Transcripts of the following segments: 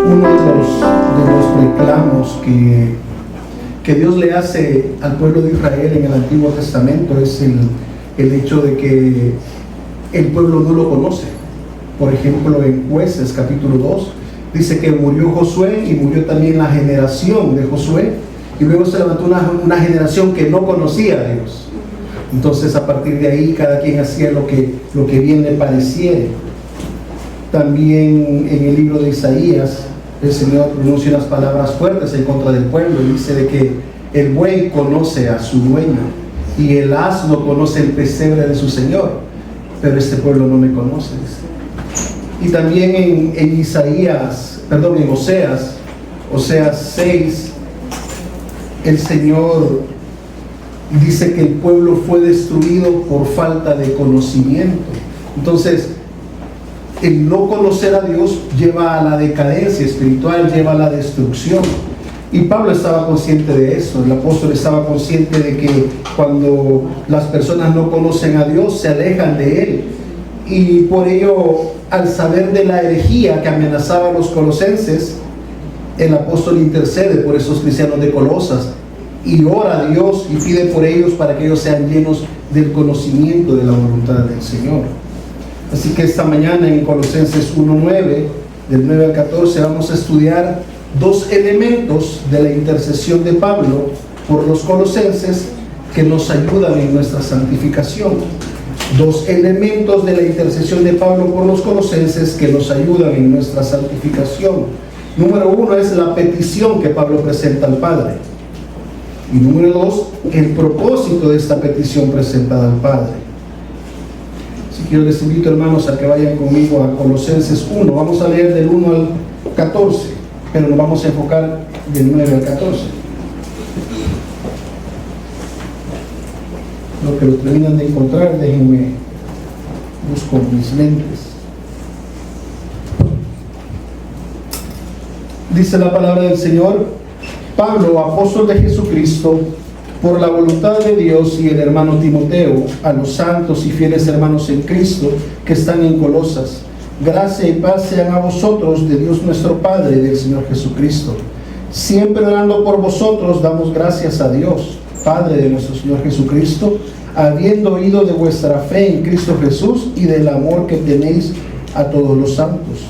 Uno de los reclamos que Dios le hace al pueblo de Israel en el Antiguo Testamento es el hecho de que el pueblo no lo conoce. Por ejemplo, en Jueces capítulo 2 dice que murió Josué y murió también la generación de Josué, y luego se levantó una generación que no conocía a Dios. Entonces, a partir de ahí, cada quien hacía lo que bien le pareciera. También en el libro de Isaías, el Señor pronuncia unas palabras fuertes en contra del pueblo y dice de que el buey conoce a su dueño y el asno conoce el pesebre de su señor, pero este pueblo no me conoce, dice. Y también en Oseas 6, el Señor dice que el pueblo fue destruido por falta de conocimiento. Entonces, el no conocer a Dios lleva a la decadencia espiritual, lleva a la destrucción. Y Pablo estaba consciente de eso. El apóstol estaba consciente de que cuando las personas no conocen a Dios, se alejan de Él. Y por ello, al saber de la herejía que amenazaba a los colosenses, el apóstol intercede por esos cristianos de Colosas y ora a Dios y pide por ellos para que ellos sean llenos del conocimiento de la voluntad del Señor. Así que esta mañana en Colosenses 1:9, del 9 al 14, vamos a estudiar dos elementos de la intercesión de Pablo por los colosenses que nos ayudan en nuestra santificación. Dos elementos de la intercesión de Pablo por los colosenses que nos ayudan en nuestra santificación. Número uno es la petición que Pablo presenta al Padre. Y número dos, el propósito de esta petición presentada al Padre. Así que yo les invito, hermanos, a que vayan conmigo a Colosenses 1. Vamos a leer del 1 al 14, pero nos vamos a enfocar del 9 al 14. Lo que lo terminan de encontrar, déjenme busco mis lentes. Dice la palabra del Señor: Pablo, apóstol de Jesucristo, por la voluntad de Dios, y el hermano Timoteo, a los santos y fieles hermanos en Cristo que están en Colosas, gracia y paz sean a vosotros de Dios nuestro Padre y del Señor Jesucristo. Siempre orando por vosotros, damos gracias a Dios, Padre de nuestro Señor Jesucristo, habiendo oído de vuestra fe en Cristo Jesús y del amor que tenéis a todos los santos,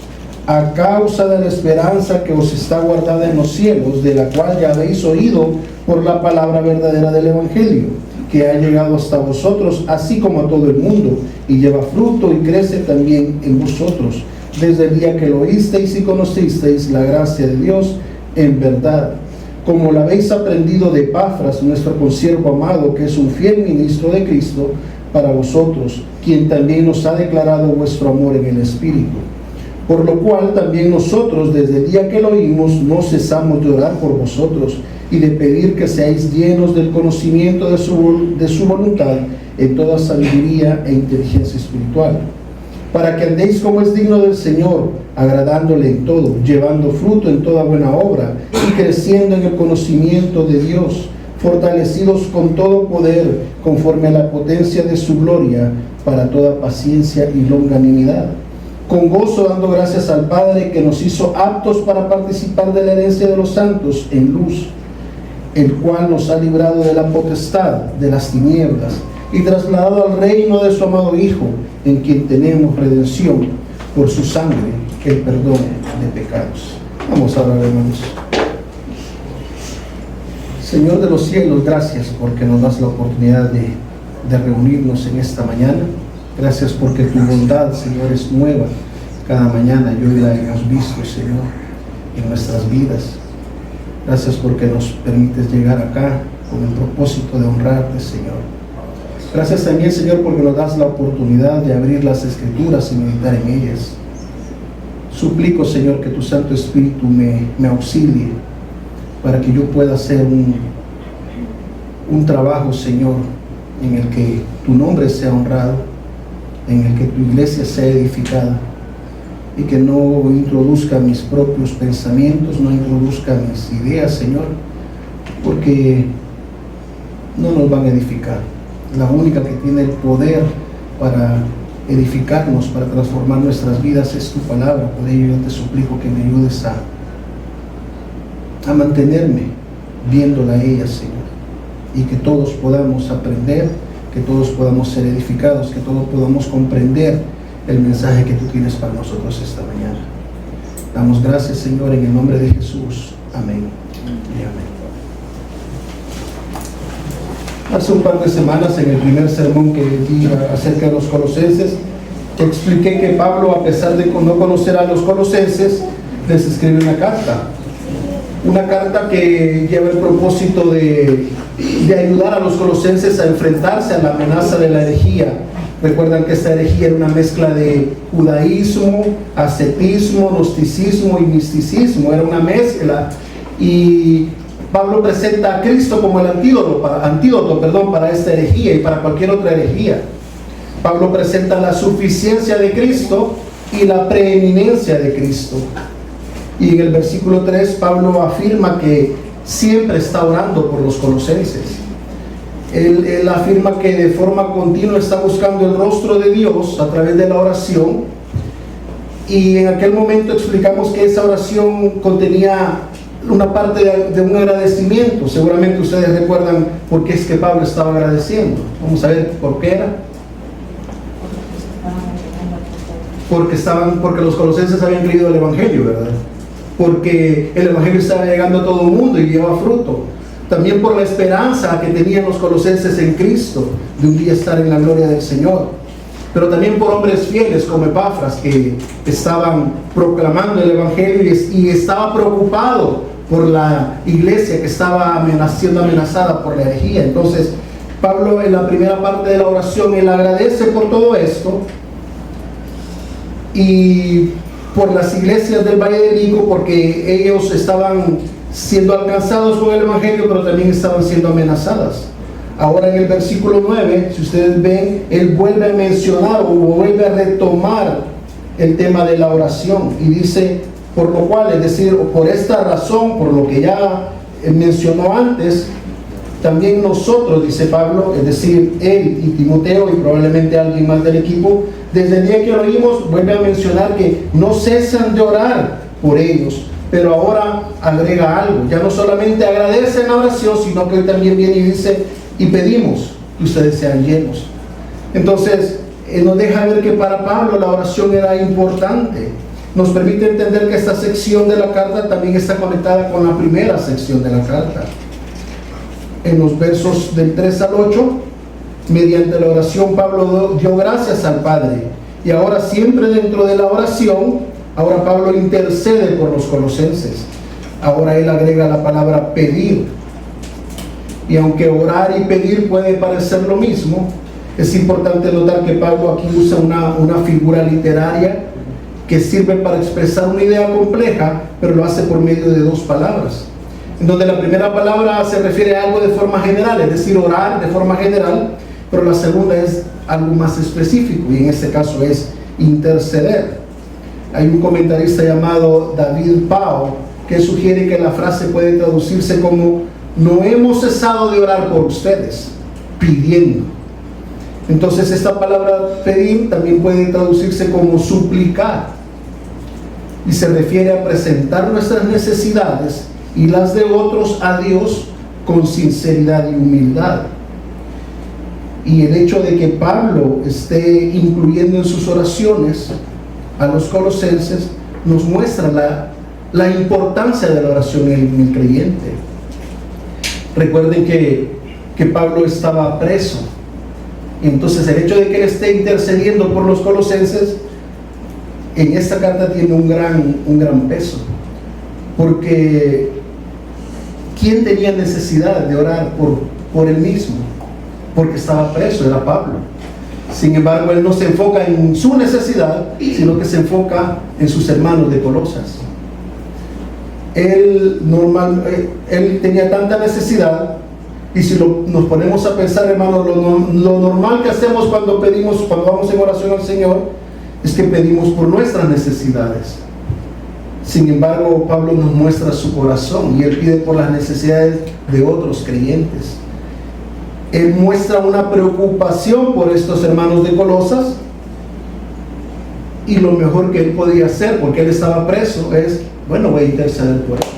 a causa de la esperanza que os está guardada en los cielos, de la cual ya habéis oído por la palabra verdadera del Evangelio, que ha llegado hasta vosotros, así como a todo el mundo, y lleva fruto y crece también en vosotros, desde el día que lo oísteis y conocisteis la gracia de Dios en verdad, como la habéis aprendido de Epafras, nuestro consiervo amado, que es un fiel ministro de Cristo para vosotros, quien también nos ha declarado vuestro amor en el Espíritu. Por lo cual también nosotros, desde el día que lo oímos, no cesamos de orar por vosotros y de pedir que seáis llenos del conocimiento de su voluntad en toda sabiduría e inteligencia espiritual, para que andéis como es digno del Señor, agradándole en todo, llevando fruto en toda buena obra y creciendo en el conocimiento de Dios, fortalecidos con todo poder, conforme a la potencia de su gloria, para toda paciencia y longanimidad, con gozo dando gracias al Padre, que nos hizo aptos para participar de la herencia de los santos en luz, el cual nos ha librado de la potestad de las tinieblas y trasladado al reino de su amado Hijo, en quien tenemos redención por su sangre, el perdón de pecados. Vamos a orar, hermanos. Señor de los cielos, gracias porque nos das la oportunidad de reunirnos en esta mañana. Gracias porque tu bondad, Señor, es nueva cada mañana, y hoy la hemos visto, Señor, en nuestras vidas. Gracias porque nos permites llegar acá con el propósito de honrarte, Señor. Gracias también, Señor, porque nos das la oportunidad de abrir las Escrituras y meditar en ellas. Suplico, Señor, que tu Santo Espíritu me auxilie para que yo pueda hacer un trabajo, Señor, en el que tu nombre sea honrado, en el que tu iglesia sea edificada, y que no introduzca mis propios pensamientos, no introduzca mis ideas, Señor, porque no nos van a edificar. La única que tiene el poder para edificarnos, para transformar nuestras vidas, es tu palabra. Por ello yo te suplico que me ayudes a mantenerme viéndola a ella, Señor, y que todos podamos aprender, que todos podamos ser edificados, que todos podamos comprender el mensaje que tú tienes para nosotros esta mañana. Damos gracias, Señor, en el nombre de Jesús. Amén y amén. Hace un par de semanas, en el primer sermón que di acerca de los colosenses, expliqué que Pablo, a pesar de no conocer a los colosenses, les escribe una carta que lleva el propósito de ayudar a los colosenses a enfrentarse a la amenaza de la herejía. Recuerdan que esta herejía era una mezcla de judaísmo, ascetismo, gnosticismo y misticismo, era una mezcla, y Pablo presenta a Cristo como el antídoto para esta herejía y para cualquier otra herejía. Pablo presenta la suficiencia de Cristo y la preeminencia de Cristo. Y en el versículo 3, Pablo afirma que siempre está orando por los colosenses. Él afirma que de forma continua está buscando el rostro de Dios a través de la oración. Y en aquel momento explicamos que esa oración contenía una parte de un agradecimiento. Seguramente ustedes recuerdan por qué es que Pablo estaba agradeciendo. Vamos a ver por qué era. Porque los colosenses habían creído el Evangelio, ¿verdad? Porque el Evangelio estaba llegando a todo el mundo y lleva fruto. También por la esperanza que tenían los colosenses en Cristo de un día estar en la gloria del Señor. Pero también por hombres fieles como Epafras, que estaban proclamando el Evangelio y estaba preocupado por la iglesia que estaba siendo amenazada por la herejía. Entonces Pablo, en la primera parte de la oración, él agradece por todo esto y por las iglesias del Valle del Ico, porque ellos estaban siendo alcanzados con el Evangelio, pero también estaban siendo amenazadas. Ahora en el versículo 9, si ustedes ven, él vuelve a mencionar o vuelve a retomar el tema de la oración y dice, por lo cual, es decir, por esta razón, por lo que ya mencionó antes, también nosotros, dice Pablo, es decir, él y Timoteo y probablemente alguien más del equipo, desde el día que lo oímos, vuelve a mencionar que no cesan de orar por ellos. Pero ahora agrega algo, ya no solamente agradece en la oración, sino que él también viene y dice, y pedimos que ustedes sean llenos. Entonces, nos deja ver que para Pablo la oración era importante. Nos permite entender que esta sección de la carta también está conectada con la primera sección de la carta. En los versos del 3 al 8, mediante la oración Pablo dio gracias al Padre. Y ahora siempre dentro de la oración, ahora Pablo intercede por los colosenses. Ahora él agrega la palabra pedir. Y aunque orar y pedir puede parecer lo mismo, es importante notar que Pablo aquí usa una figura literaria que sirve para expresar una idea compleja, pero lo hace por medio de dos palabras. En donde la primera palabra se refiere a algo de forma general, es decir, orar de forma general, pero la segunda es algo más específico, y en este caso es interceder. Hay un comentarista llamado David Pao que sugiere que la frase puede traducirse como: no hemos cesado de orar por ustedes, pidiendo. Entonces esta palabra pedir también puede traducirse como suplicar, y se refiere a presentar nuestras necesidades y las de otros a Dios con sinceridad y humildad. Y el hecho de que Pablo esté incluyendo en sus oraciones a los colosenses nos muestra la importancia de la oración en el creyente. Recuerden que Pablo estaba preso. Entonces el hecho de que él esté intercediendo por los colosenses en esta carta tiene un gran peso. Porque ¿quién tenía necesidad de orar por él mismo? Porque estaba preso, era Pablo. Sin embargo, él no se enfoca en su necesidad, sino que se enfoca en sus hermanos de Colosas. Él tenía tanta necesidad, y si nos ponemos a pensar, hermanos, lo normal que hacemos cuando vamos en oración al Señor, es que pedimos por nuestras necesidades. Sin embargo, Pablo nos muestra su corazón, y él pide por las necesidades de otros creyentes. Él muestra una preocupación por estos hermanos de Colosas, y lo mejor que él podía hacer, porque él estaba preso, es, bueno, voy a interceder por ellos.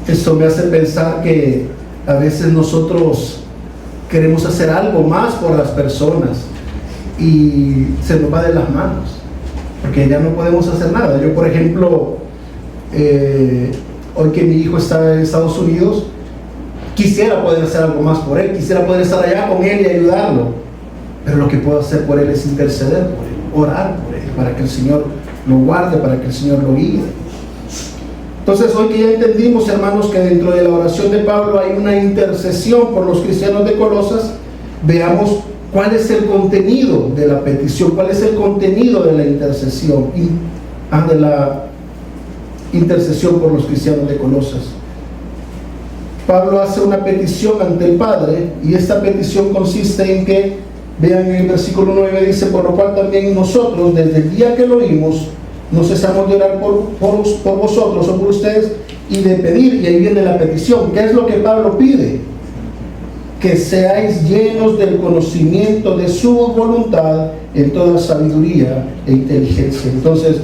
Esto me hace pensar que a veces nosotros queremos hacer algo más por las personas y se nos va de las manos, porque ya no podemos hacer nada. Yo, por ejemplo, hoy que mi hijo está en Estados Unidos, quisiera poder hacer algo más por él, quisiera poder estar allá con él y ayudarlo, pero lo que puedo hacer por él es interceder por él, orar por él, para que el Señor lo guarde, para que el Señor lo guíe. Entonces, hoy que ya entendimos, hermanos, que dentro de la oración de Pablo hay una intercesión por los cristianos de Colosas, veamos cuál es el contenido de la petición, cuál es el contenido de la intercesión, de la intercesión por los cristianos de Colosas. Pablo hace una petición ante el Padre, y esta petición consiste en que, vean en el versículo 9, dice: por lo cual también nosotros, desde el día que lo oímos, no cesamos de orar por vosotros o por ustedes, y de pedir, y ahí viene la petición. ¿Qué es lo que Pablo pide? Que seáis llenos del conocimiento de su voluntad en toda sabiduría e inteligencia. Entonces,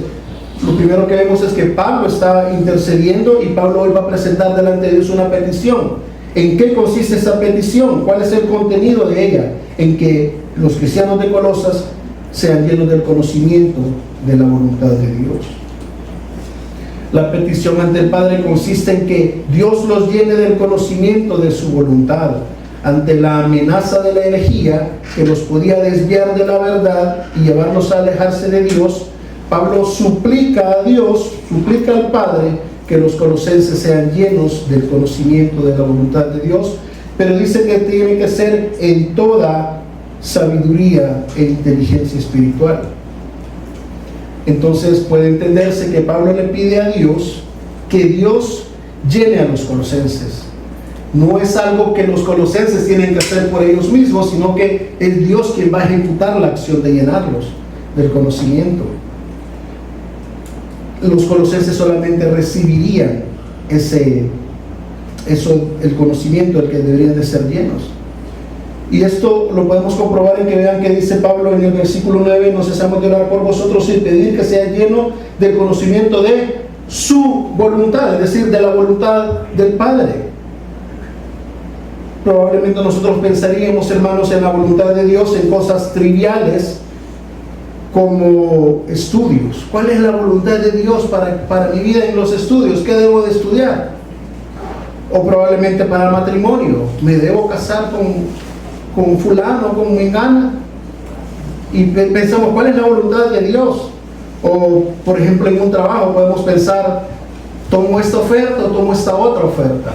lo primero que vemos es que Pablo está intercediendo, y Pablo hoy va a presentar delante de Dios una petición. ¿En qué consiste esa petición? ¿Cuál es el contenido de ella? En que los cristianos de Colosas sean llenos del conocimiento de la voluntad de Dios. La petición ante el Padre consiste en que Dios los llene del conocimiento de su voluntad. Ante la amenaza de la herejía que los podía desviar de la verdad y llevarlos a alejarse de Dios, Pablo suplica a Dios, suplica al Padre, que los colosenses sean llenos del conocimiento de la voluntad de Dios, pero dice que tiene que ser en toda sabiduría e inteligencia espiritual. Entonces puede entenderse que Pablo le pide a Dios que Dios llene a los colosenses. No es algo que los colosenses tienen que hacer por ellos mismos, sino que es Dios quien va a ejecutar la acción de llenarlos del conocimiento. Los colosenses solamente recibirían el conocimiento del que deberían de ser llenos. Y esto lo podemos comprobar en que vean que dice Pablo en el versículo 9: no cesamos de orar por vosotros y pedir que sea lleno del conocimiento de su voluntad, es decir, de la voluntad del Padre. Probablemente nosotros pensaríamos, hermanos, en la voluntad de Dios en cosas triviales como estudios. ¿Cuál es la voluntad de Dios para mi vida en los estudios? ¿Qué debo de estudiar? O probablemente para el matrimonio. ¿Me debo casar con fulano, con mengana? Y pensamos, ¿cuál es la voluntad de Dios? O, por ejemplo, en un trabajo podemos pensar, ¿tomo esta oferta o tomo esta otra oferta?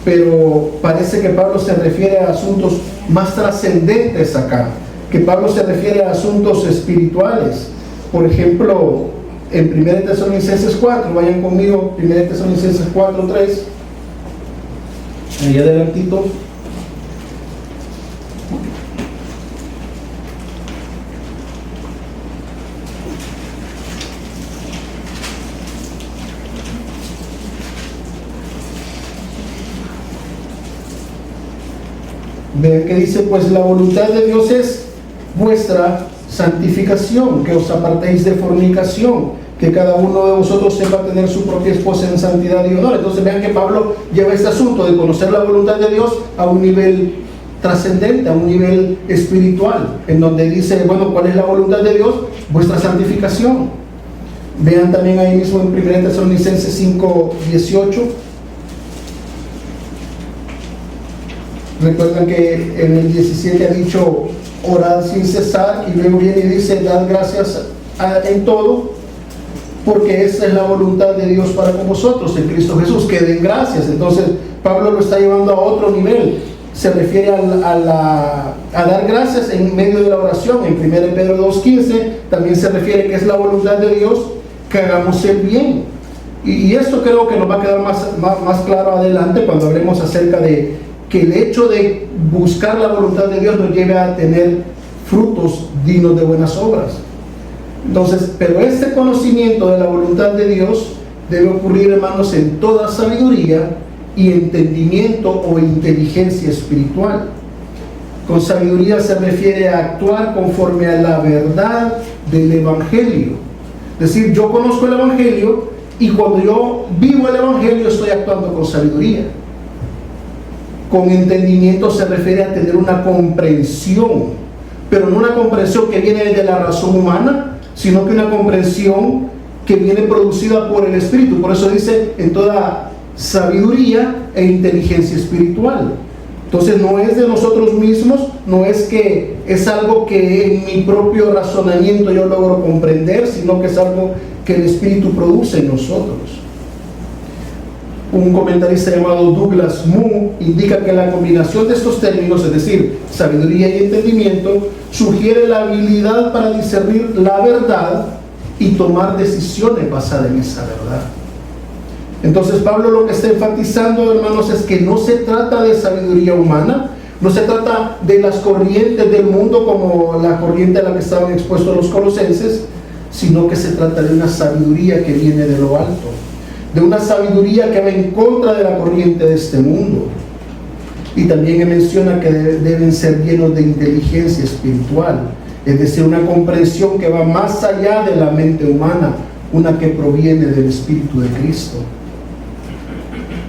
Pero parece que Pablo se refiere a asuntos más trascendentes acá, que Pablo se refiere a asuntos espirituales. Por ejemplo, en 1 Tesalonicenses 4, vayan conmigo, 1 Tesalonicenses 4, 3, ahí adelantito. Vean que dice: pues la voluntad de Dios es vuestra santificación, que os apartéis de fornicación, que cada uno de vosotros sepa tener su propia esposa en santidad y honor. Entonces vean que Pablo lleva este asunto de conocer la voluntad de Dios a un nivel trascendente, a un nivel espiritual, en donde dice, bueno, ¿cuál es la voluntad de Dios? Vuestra santificación. Vean también ahí mismo en 1 Tesalonicenses 5, 18. Recuerdan que en el 17 ha dicho: orad sin cesar, y luego viene y dice: dad gracias en todo, porque esa es la voluntad de Dios para con vosotros en Cristo Jesús, que den gracias. Entonces Pablo lo está llevando a otro nivel. Se refiere a dar gracias en medio de la oración. En 1 Pedro 2:15 también se refiere que es la voluntad de Dios que hagamos el bien. Y esto creo que nos va a quedar más claro adelante cuando hablemos acerca de que el hecho de buscar la voluntad de Dios nos lleve a tener frutos dignos de buenas obras. Entonces, pero este conocimiento de la voluntad de Dios debe ocurrir, hermanos, en toda sabiduría y entendimiento o inteligencia espiritual. Con sabiduría se refiere a actuar conforme a la verdad del Evangelio. Es decir, yo conozco el Evangelio Y cuando yo vivo el Evangelio, estoy actuando con sabiduría. Con entendimiento se refiere a tener una comprensión, pero no una comprensión que viene de la razón humana, sino que una comprensión que viene producida por el Espíritu. Por eso dice, en toda sabiduría e inteligencia espiritual. Entonces no es de nosotros mismos, no es que es algo que en mi propio razonamiento yo logro comprender, sino que es algo que el Espíritu produce en nosotros. Un comentarista llamado Douglas Moo indica que la combinación de estos términos, es decir, sabiduría y entendimiento, sugiere la habilidad para discernir la verdad y tomar decisiones basadas en esa verdad. Entonces Pablo lo que está enfatizando, hermanos, es que no se trata de sabiduría humana, no se trata de las corrientes del mundo como la corriente a la que estaban expuestos los colosenses, sino que se trata de una sabiduría que viene de lo alto, de una sabiduría que va en contra de la corriente de este mundo. Y también menciona que deben ser llenos de inteligencia espiritual, es decir, una comprensión que va más allá de la mente humana, una que proviene del Espíritu de Cristo.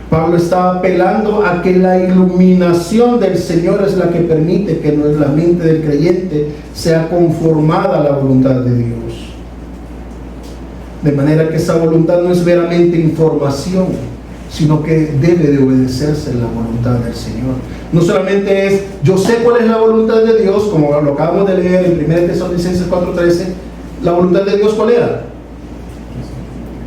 Pablo está apelando a que la iluminación del Señor es la que permite que la mente del creyente sea conformada a la voluntad de Dios. De manera que esa voluntad no es meramente información, sino que debe de obedecerse la voluntad del Señor. No solamente es, yo sé cuál es la voluntad de Dios, como lo acabamos de leer en 1 Tesalonicenses 4:13, la voluntad de Dios, ¿cuál era?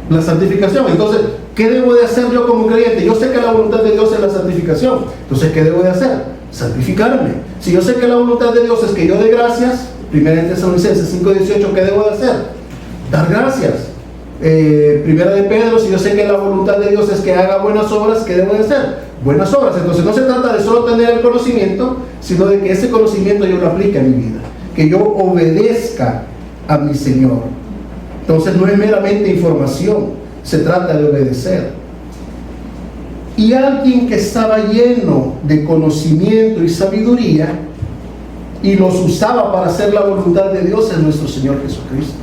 La santificación. Entonces, ¿qué debo de hacer yo como creyente? Yo sé que la voluntad de Dios es la santificación. Entonces, ¿qué debo de hacer? Santificarme. Si yo sé que la voluntad de Dios es que yo dé gracias, 1 Tesalonicenses 5:18, ¿qué debo de hacer? Dar gracias. Primera de Pedro, si yo sé que la voluntad de Dios es que haga buenas obras, ¿qué debo de hacer? Buenas obras. Entonces no se trata de solo tener el conocimiento, sino de que ese conocimiento yo lo aplique a mi vida, que yo obedezca a mi Señor. Entonces no es meramente información, se trata de obedecer. Y alguien que estaba lleno de conocimiento y sabiduría y los usaba para hacer la voluntad de Dios es nuestro Señor Jesucristo.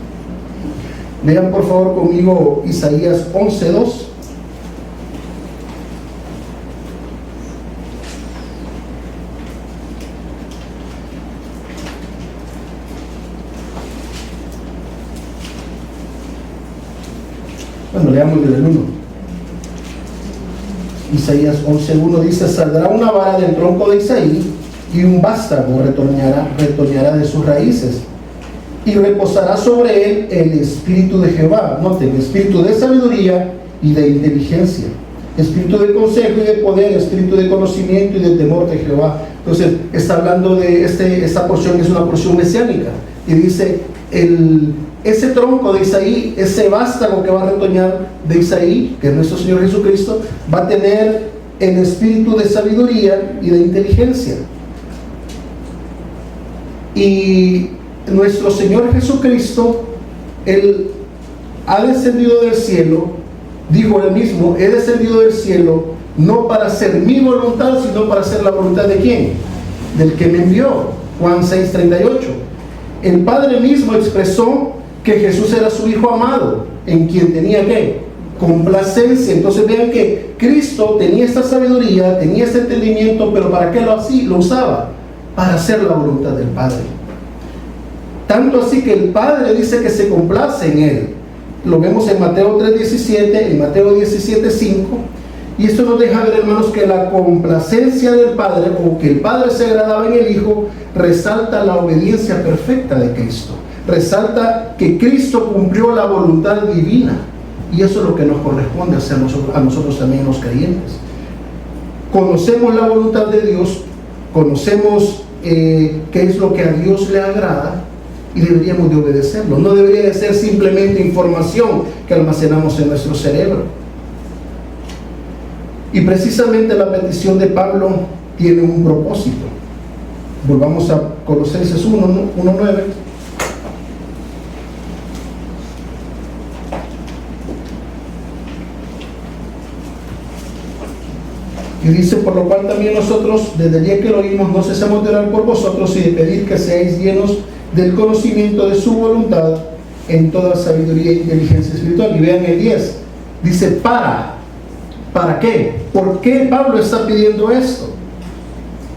Lean por favor conmigo Isaías 11:2. Bueno, leamos desde el 1. Isaías 11:1 dice: saldrá una vara del tronco de Isaí, y un vástago retoñará de sus raíces, y reposará sobre él el espíritu de Jehová. Noten, espíritu de sabiduría y de inteligencia, espíritu de consejo y de poder, espíritu de conocimiento y de temor de Jehová. Entonces está hablando de esta porción, que es una porción mesiánica, y dice, ese tronco de Isaí, ese vástago que va a retoñar de Isaí, que es nuestro Señor Jesucristo, va a tener el espíritu de sabiduría y de inteligencia. Y nuestro Señor Jesucristo, Él ha descendido del cielo, dijo Él mismo, he descendido del cielo no para hacer mi voluntad, sino para hacer la voluntad de ¿quién? Del que me envió. Juan 6:38. El Padre mismo expresó que Jesús era su Hijo amado, en quien tenía ¿qué? Complacencia. Entonces vean que Cristo tenía esta sabiduría, tenía este entendimiento, pero ¿para qué lo usaba? Para hacer la voluntad del Padre. Tanto así que el Padre dice que se complace en Él. Lo vemos en Mateo 3:17, en Mateo 17:5. Y esto nos deja ver, hermanos, que la complacencia del Padre, o que el Padre se agradaba en el Hijo, resalta la obediencia perfecta de Cristo. Resalta que Cristo cumplió la voluntad divina. Y eso es lo que nos corresponde hacer a nosotros también los creyentes. Conocemos la voluntad de Dios, conocemos qué es lo que a Dios le agrada, y deberíamos de obedecerlo. No debería de ser simplemente información que almacenamos en nuestro cerebro. Y precisamente la petición de Pablo tiene un propósito. Volvamos a Colosenses 1:9. Y dice, por lo cual también nosotros, desde el día que lo oímos, no cesamos de orar por vosotros y de pedir que seáis llenos del conocimiento de su voluntad en toda sabiduría e inteligencia espiritual. Y vean el 10, Dice ¿para qué? ¿Por qué Pablo está pidiendo esto?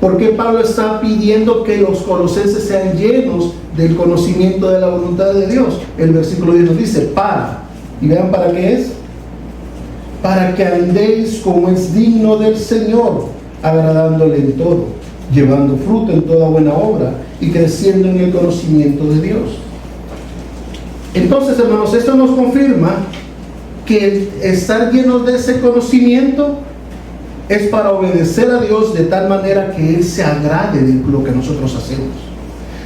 ¿Por qué Pablo está pidiendo que los colosenses sean llenos del conocimiento de la voluntad de Dios? El versículo 10 nos dice y vean para qué es: para que andéis como es digno del Señor, agradándole en todo, llevando fruto en toda buena obra y creciendo en el conocimiento de Dios. Entonces, hermanos, esto nos confirma que estar llenos de ese conocimiento es para obedecer a Dios de tal manera que Él se agrade de lo que nosotros hacemos,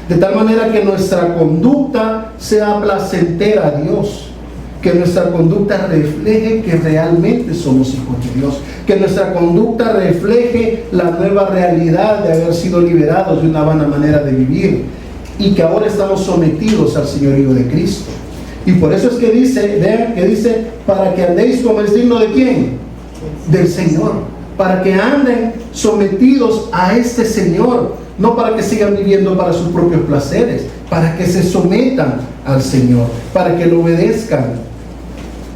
de tal manera que nuestra conducta sea placentera a Dios, que nuestra conducta refleje que realmente somos hijos de Dios, que nuestra conducta refleje la nueva realidad de haber sido liberados de una vana manera de vivir y que ahora estamos sometidos al señorío de Cristo. Y por eso es que dice, vean que dice, para que andéis como es digno de ¿quién? Del Señor, para que anden sometidos a este Señor, no para que sigan viviendo para sus propios placeres, para que se sometan al Señor, para que lo obedezcan.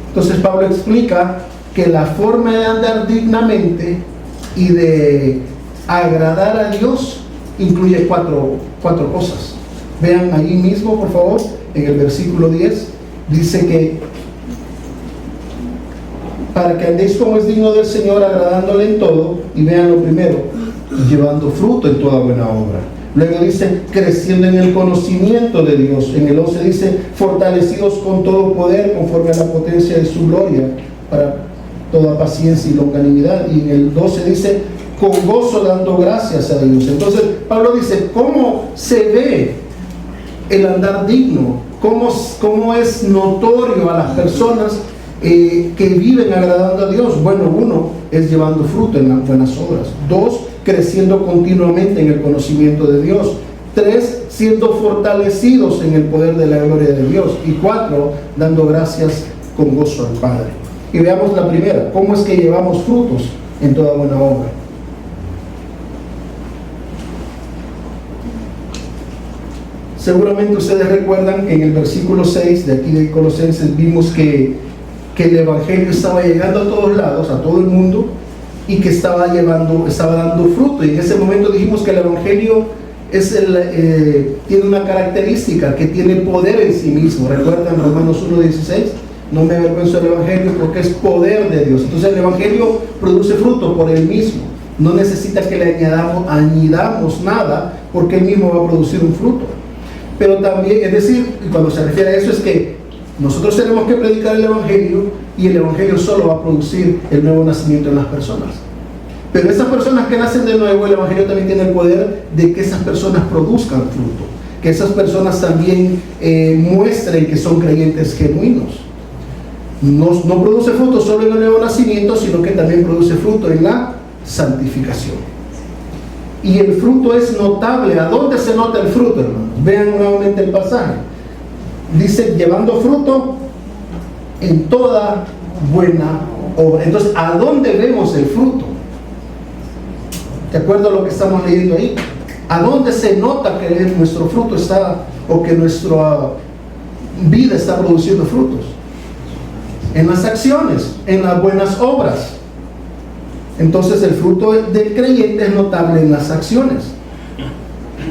Entonces Pablo explica que la forma de andar dignamente y de agradar a Dios incluye cuatro cosas. Vean ahí mismo, por favor, en el versículo 10, dice que para que andéis como es digno del Señor, agradándole en todo, y vean lo primero, llevando fruto en toda buena obra. Luego dice, creciendo en el conocimiento de Dios. En el 11 dice, fortalecidos con todo poder, conforme a la potencia de su gloria, para toda paciencia y longanimidad. Y en el 12 dice, con gozo dando gracias a Dios. Entonces, Pablo dice, ¿cómo se ve el andar digno? ¿Cómo es notorio a las personas que viven agradando a Dios? Bueno, uno es llevando fruto en las buenas obras. 2, creciendo continuamente en el conocimiento de Dios. 3, siendo fortalecidos en el poder de la gloria de Dios. Y 4, dando gracias con gozo al Padre. Y veamos la primera, ¿cómo es que llevamos frutos en toda buena obra? Seguramente ustedes recuerdan que en el versículo 6 de aquí de Colosenses vimos que el Evangelio estaba llegando a todos lados, a todo el mundo, y que estaba dando fruto. Y en ese momento dijimos que el Evangelio tiene una característica, que tiene poder en sí mismo. ¿Recuerdan Romanos 1:16? No me avergüenzo del Evangelio porque es poder de Dios. Entonces el Evangelio produce fruto por él mismo. No necesita que le añadamos nada, porque él mismo va a producir un fruto. Pero también, es decir, cuando se refiere a eso, es que nosotros tenemos que predicar el Evangelio, y el Evangelio solo va a producir el nuevo nacimiento en las personas. Pero esas personas que nacen de nuevo, el Evangelio también tiene el poder de que esas personas produzcan fruto, que esas personas también muestren que son creyentes genuinos. No produce fruto solo en el nuevo nacimiento, sino que también produce fruto en la santificación. Y el fruto es notable. ¿A dónde se nota el fruto, hermanos? Vean nuevamente el pasaje. Dice, llevando fruto en toda buena obra. Entonces, ¿a dónde vemos el fruto? ¿De acuerdo a lo que estamos leyendo ahí? ¿A dónde se nota que nuestro fruto está, o que nuestra vida está produciendo frutos? En las acciones, en las buenas obras. Entonces el fruto del creyente es notable en las acciones.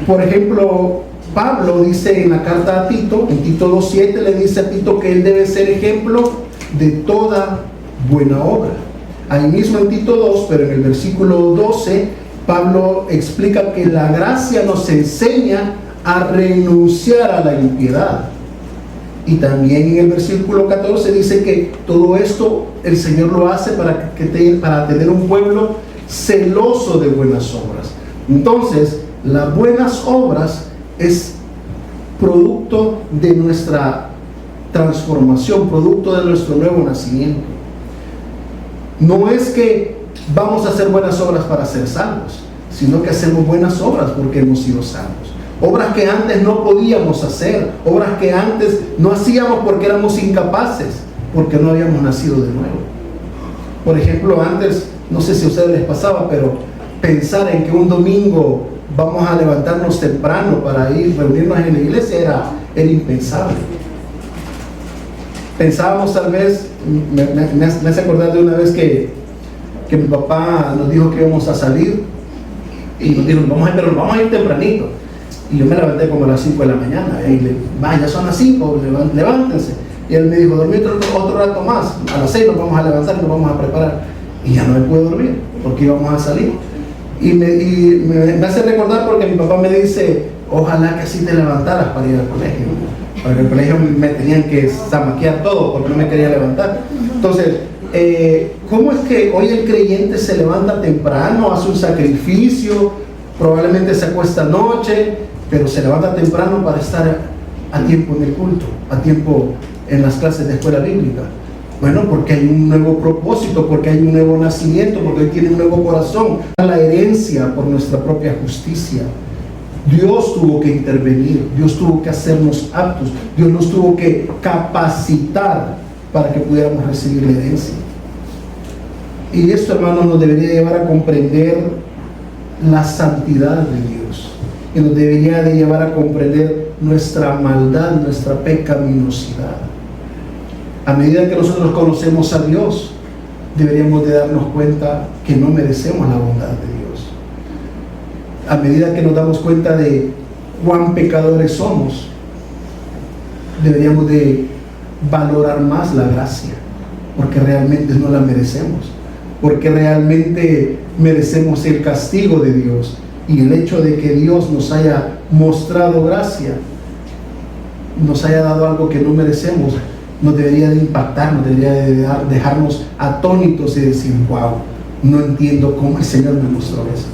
Por ejemplo, Pablo dice en la carta a Tito, en Tito 2:7, le dice a Tito que él debe ser ejemplo de toda buena obra. Ahí mismo en Tito 2, pero en el versículo 12, Pablo explica que la gracia nos enseña a renunciar a la impiedad. Y también en el versículo 14 dice que todo esto el Señor lo hace para tener un pueblo celoso de buenas obras. Entonces, las buenas obras es producto de nuestra transformación, producto de nuestro nuevo nacimiento. No es que vamos a hacer buenas obras para ser salvos, sino que hacemos buenas obras porque hemos sido salvos. Obras que antes no podíamos hacer, obras que antes no hacíamos porque éramos incapaces, porque no habíamos nacido de nuevo. Por ejemplo, antes, no sé si a ustedes les pasaba, pero pensar en que un domingo vamos a levantarnos temprano para ir reunirnos en la iglesia era impensable. Pensábamos tal vez, me hace acordar de una vez que mi papá nos dijo que íbamos a salir y nos dijo, pero vamos a ir tempranito. Y yo me levanté como a las 5 de la mañana y le ya son las 5, levántense. Y él me dijo, dormir otro rato más, a las 6 nos vamos a levantar y nos vamos a preparar. Y ya no me pude dormir porque íbamos a salir. Y me hace recordar porque mi papá me dice, ojalá que así te levantaras para ir al colegio. Para el colegio me tenían que zamaquear todo porque no me quería levantar. Entonces, ¿cómo es que hoy el creyente se levanta temprano, hace un sacrificio, probablemente se acuesta noche, pero se levanta temprano para estar a tiempo en el culto, a tiempo en las clases de escuela bíblica? Bueno, porque hay un nuevo propósito, porque hay un nuevo nacimiento, porque hoy tiene un nuevo corazón, la herencia por nuestra propia justicia. Dios tuvo que intervenir, Dios tuvo que hacernos aptos, Dios nos tuvo que capacitar para que pudiéramos recibir la herencia. Y esto, hermanos, nos debería llevar a comprender la santidad de Dios, y nos debería de llevar a comprender nuestra maldad, nuestra pecaminosidad. A medida que nosotros conocemos a Dios, deberíamos de darnos cuenta que no merecemos la bondad de Dios. A medida que nos damos cuenta de cuán pecadores somos, deberíamos de valorar más la gracia, porque realmente no la merecemos, porque realmente merecemos el castigo de Dios. Y el hecho de que Dios nos haya mostrado gracia, nos haya dado algo que no merecemos, nos debería de impactar, nos debería de dejarnos atónitos y decir, wow, no entiendo cómo el Señor me mostró eso.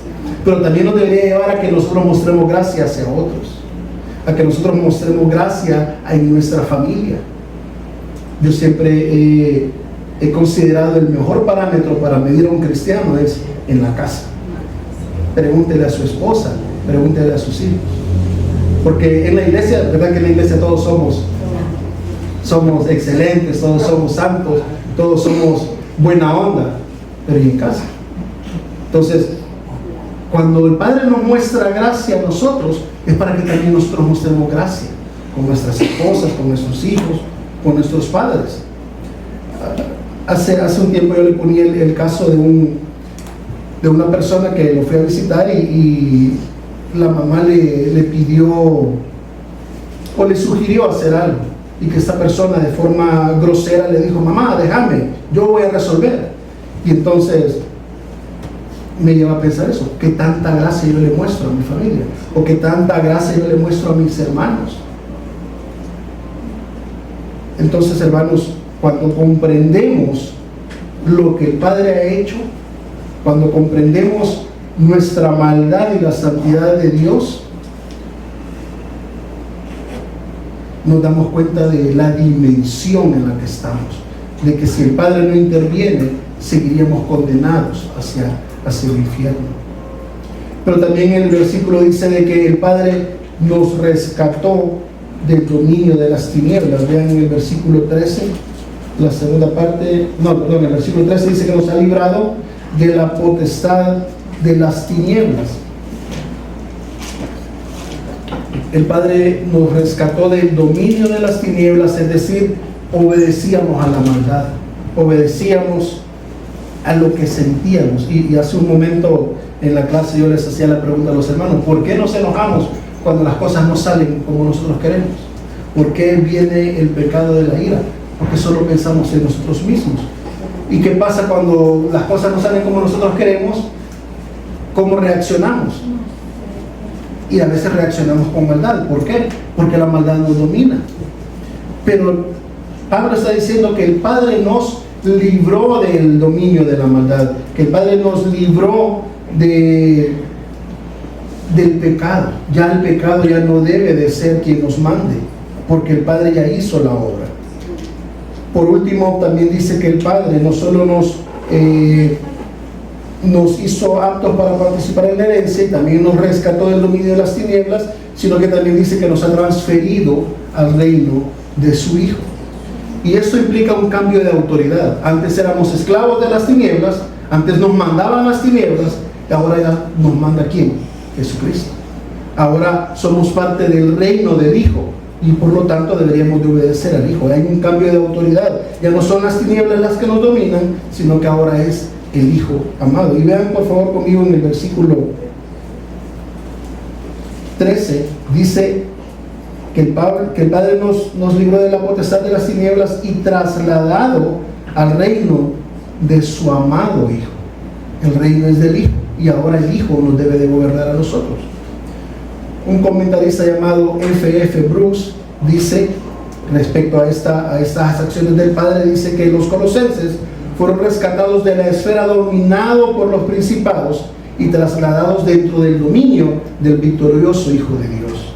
Pero también nos debería llevar a que nosotros mostremos gracia hacia otros, a que nosotros mostremos gracia en nuestra familia. Yo siempre he considerado el mejor parámetro para medir a un cristiano es en la casa. Pregúntele a su esposa, pregúntele a sus hijos. Porque en la iglesia, ¿verdad que en la iglesia todos somos excelentes, todos somos santos, todos somos buena onda? Pero ¿y en casa? Entonces, cuando el Padre nos muestra gracia a nosotros, es para que también nosotros mostremos gracia con nuestras esposas, con nuestros hijos, con nuestros padres. Hace un tiempo yo le ponía el caso de una persona que lo fui a visitar y la mamá le pidió o le sugirió hacer algo, y que esta persona de forma grosera le dijo, mamá, déjame, yo voy a resolver. Y entonces me lleva a pensar eso, qué tanta gracia yo le muestro a mi familia, o qué tanta gracia yo le muestro a mis hermanos. Entonces, hermanos, cuando comprendemos lo que el Padre ha hecho, cuando comprendemos nuestra maldad y la santidad de Dios, nos damos cuenta de la dimensión en la que estamos, de que si el Padre no interviene, seguiríamos condenados hacia el infierno. Pero también el versículo dice de que el Padre nos rescató del dominio de las tinieblas. Vean en el versículo 13, la segunda parte, el versículo 13 dice que nos ha librado de la potestad de las tinieblas. El Padre nos rescató del dominio de las tinieblas, es decir, obedecíamos a la maldad, obedecíamos a lo que sentíamos. Y hace un momento en la clase yo les hacía la pregunta a los hermanos, ¿por qué nos enojamos cuando las cosas no salen como nosotros queremos? ¿Por qué viene el pecado de la ira? Porque solo pensamos en nosotros mismos. ¿Y qué pasa cuando las cosas no salen como nosotros queremos? ¿Cómo reaccionamos? Y a veces reaccionamos con maldad. ¿Por qué? Porque la maldad nos domina. Pero Pablo está diciendo que el Padre nos libró del dominio de la maldad, que el Padre nos libró del pecado. Ya el pecado ya no debe de ser quien nos mande, porque el Padre ya hizo la obra. Por último, también dice que el Padre no solo nos hizo aptos para participar en la herencia y también nos rescató del dominio de las tinieblas, sino que también dice que nos ha transferido al reino de su Hijo. Y esto implica un cambio de autoridad. Antes éramos esclavos de las tinieblas, antes nos mandaban las tinieblas, y ahora ya nos manda ¿quién? Jesucristo. Ahora somos parte del reino del Hijo. y por lo tanto deberíamos de obedecer al Hijo. Hay un cambio de autoridad. Ya no son las tinieblas las que nos dominan, sino que ahora es el Hijo amado. Y vean por favor conmigo en el versículo 13, dice que el Padre nos libró de la potestad de las tinieblas y trasladado al reino de su amado Hijo. El reino es del Hijo y ahora el Hijo nos debe de gobernar a nosotros. Un comentarista llamado F.F. Bruce dice respecto a estas acciones del Padre, dice que los colosenses fueron rescatados de la esfera dominado por los principados y trasladados dentro del dominio del victorioso Hijo de Dios.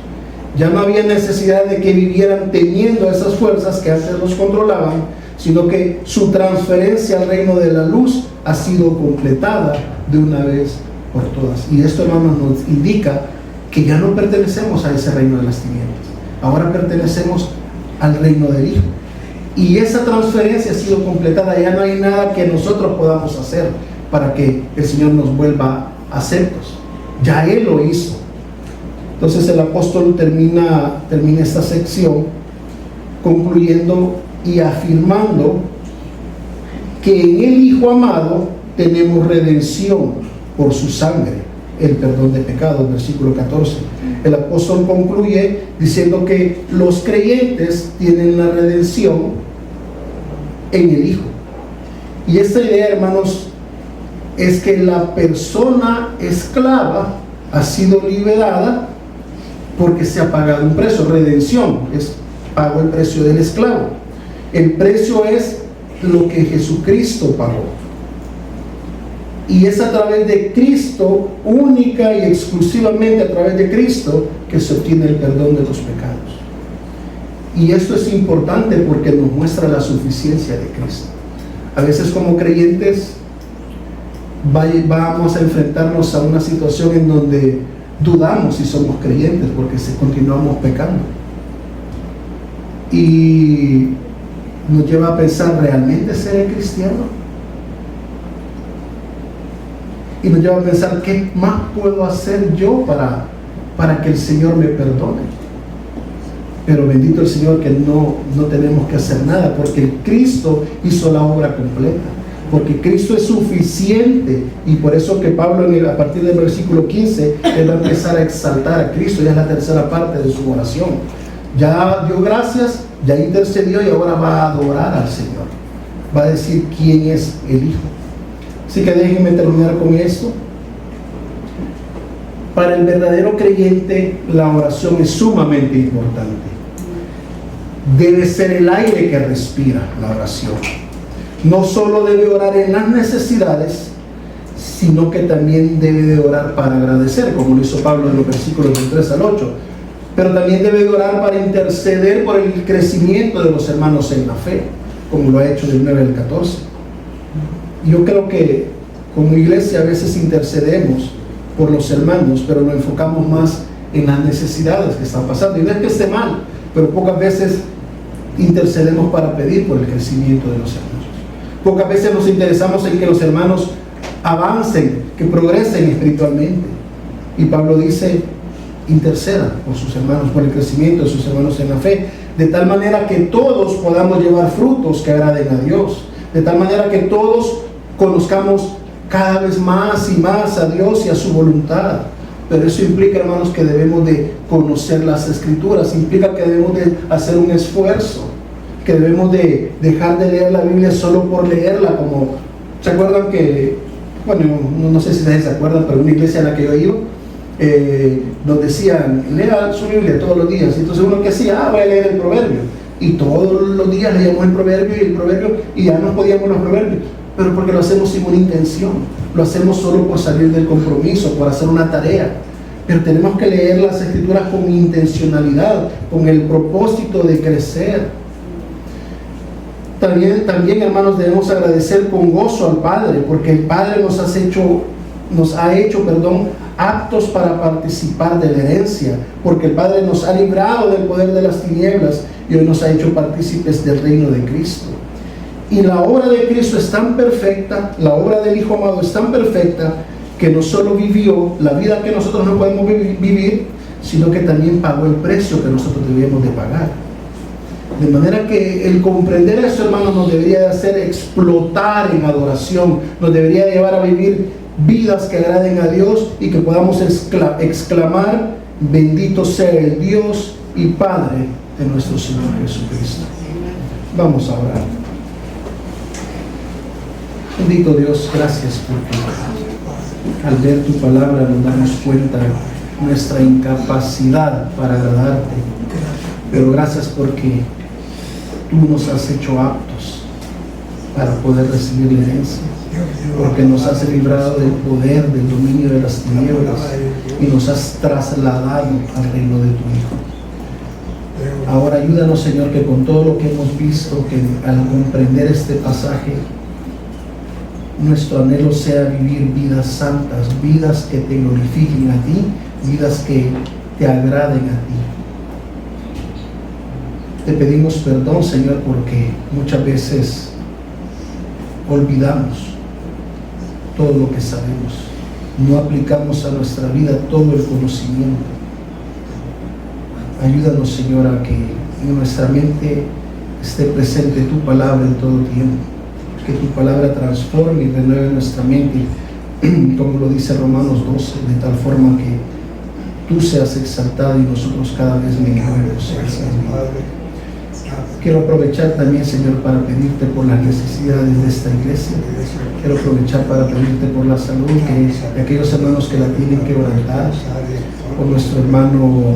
Ya no había necesidad de que vivieran teniendo esas fuerzas que antes los controlaban, sino que su transferencia al reino de la luz ha sido completada de una vez por todas. Y esto, hermanos, nos indica que ya no pertenecemos a ese reino de las tinieblas, ahora pertenecemos al reino del Hijo. Y esa transferencia ha sido completada, ya no hay nada que nosotros podamos hacer para que el Señor nos vuelva aceptos. Ya Él lo hizo. Entonces el apóstol termina esta sección concluyendo y afirmando que en el Hijo amado tenemos redención por su sangre, el perdón de pecados, versículo 14. El apóstol concluye diciendo que los creyentes tienen la redención en el Hijo. Y esta idea, hermanos, es que la persona esclava ha sido liberada porque se ha pagado un precio. Redención es pago el precio del esclavo. El precio es lo que Jesucristo pagó. Y es a través de Cristo, única y exclusivamente a través de Cristo, que se obtiene el perdón de los pecados. Y esto es importante porque nos muestra la suficiencia de Cristo. A veces como creyentes vamos a enfrentarnos a una situación en donde dudamos si somos creyentes porque continuamos pecando. Y nos lleva a pensar, ¿realmente seré cristiano? Y nos lleva a pensar, ¿qué más puedo hacer yo para que el Señor me perdone? Pero bendito el Señor que no tenemos que hacer nada, porque Cristo hizo la obra completa, porque Cristo es suficiente. Y por eso que Pablo a partir del versículo 15 él va a empezar a exaltar a Cristo. Ya es la tercera parte de su oración. Ya dio gracias, ya intercedió y ahora va a adorar al Señor, va a decir quién es el Hijo. Así que déjenme terminar con esto. Para el verdadero creyente la oración es sumamente importante. Debe ser el aire que respira la oración. No solo debe orar en las necesidades, sino que también debe de orar para agradecer, como lo hizo Pablo en los versículos del 3 al 8. Pero también debe de orar para interceder por el crecimiento de los hermanos en la fe, como lo ha hecho del 9 al 14. Yo creo que como iglesia a veces intercedemos por los hermanos, pero nos enfocamos más en las necesidades que están pasando. Y no es que esté mal, pero pocas veces intercedemos para pedir por el crecimiento de los hermanos. Pocas veces nos interesamos en que los hermanos avancen, que progresen espiritualmente. Y Pablo dice, intercedan por sus hermanos, por el crecimiento de sus hermanos en la fe, de tal manera que todos podamos llevar frutos que agraden a Dios, de tal manera que todos conozcamos cada vez más y más a Dios y a su voluntad. Pero eso implica, hermanos, que debemos de conocer las Escrituras, implica que debemos de hacer un esfuerzo, que debemos de dejar de leer la Biblia solo por leerla, como, ¿se acuerdan que, bueno, no sé si ustedes se acuerdan, pero en una iglesia en la que yo iba, nos decían, lea su Biblia todos los días? Y entonces uno que hacía, voy a leer el proverbio, y todos los días leíamos el proverbio y ya no podíamos los proverbios, pero porque lo hacemos sin una intención, lo hacemos solo por salir del compromiso, por hacer una tarea. Pero tenemos que leer las Escrituras con intencionalidad, con el propósito de crecer. También, hermanos, debemos agradecer con gozo al Padre, porque el Padre nos ha hecho aptos para participar de la herencia, porque el Padre nos ha librado del poder de las tinieblas y hoy nos ha hecho partícipes del reino de Cristo. Y la obra de Cristo es tan perfecta, la obra del Hijo amado es tan perfecta, que no solo vivió la vida que nosotros no podemos vivir, sino que también pagó el precio que nosotros debíamos de pagar. De manera que el comprender eso, hermano, nos debería hacer explotar en adoración, nos debería llevar a vivir vidas que agraden a Dios y que podamos exclamar: bendito sea el Dios y Padre de nuestro Señor Jesucristo. Vamos a orar. Bendito Dios, gracias porque al ver tu palabra nos damos cuenta de nuestra incapacidad para agradarte, pero gracias porque tú nos has hecho aptos para poder recibir la herencia, porque nos has librado del poder, del dominio de las tinieblas y nos has trasladado al reino de tu Hijo. Ahora ayúdanos, Señor, que con todo lo que hemos visto, que al comprender este pasaje, nuestro anhelo sea vivir vidas santas, vidas que te glorifiquen a ti, vidas que te agraden a ti. Te pedimos perdón, Señor, porque muchas veces olvidamos todo lo que sabemos, no aplicamos a nuestra vida todo el conocimiento. Ayúdanos, Señor, a que en nuestra mente esté presente tu palabra en todo tiempo, que tu palabra transforme y renueve nuestra mente, como lo dice Romanos 12, de tal forma que tú seas exaltado y nosotros cada vez mejores. Quiero aprovechar también, Señor, para pedirte por las necesidades de esta iglesia. Quiero aprovechar para pedirte por la salud de aquellos hermanos que la tienen que orar, por nuestro hermano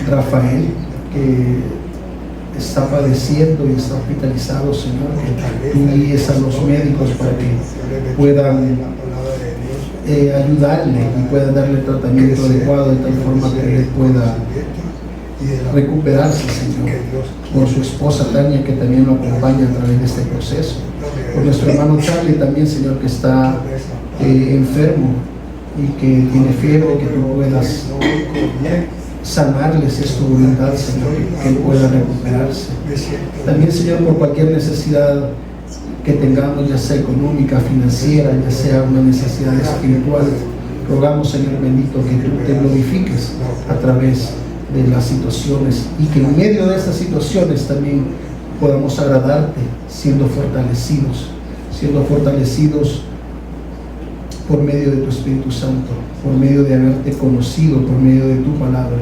Rafael, que está padeciendo y está hospitalizado, Señor, que tú guíes a los médicos para que puedan ayudarle y puedan darle tratamiento adecuado de tal forma que él pueda recuperarse, Señor. Por su esposa Tania, que también lo acompaña a través de este proceso. Por nuestro hermano Charlie también, Señor, que está enfermo y que tiene fiebre, que tú puedas sanarles, es tu voluntad, Señor, que él pueda recuperarse. También, Señor, por cualquier necesidad que tengamos, ya sea económica, financiera, ya sea una necesidad espiritual, rogamos, Señor bendito, que tú te glorifiques a través de las situaciones y que en medio de estas situaciones también podamos agradarte, siendo fortalecidos por medio de tu Espíritu Santo, por medio de haberte conocido, por medio de tu palabra,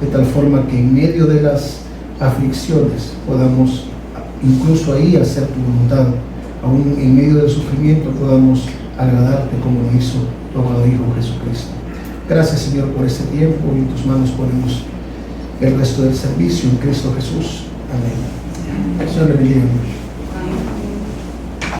de tal forma que en medio de las aflicciones podamos incluso ahí hacer tu voluntad, aún en medio del sufrimiento podamos agradarte como lo hizo tu amado Hijo Jesucristo. Gracias, Señor, por este tiempo y en tus manos ponemos el resto del servicio en Cristo Jesús. Amén. Señor, le bendiga.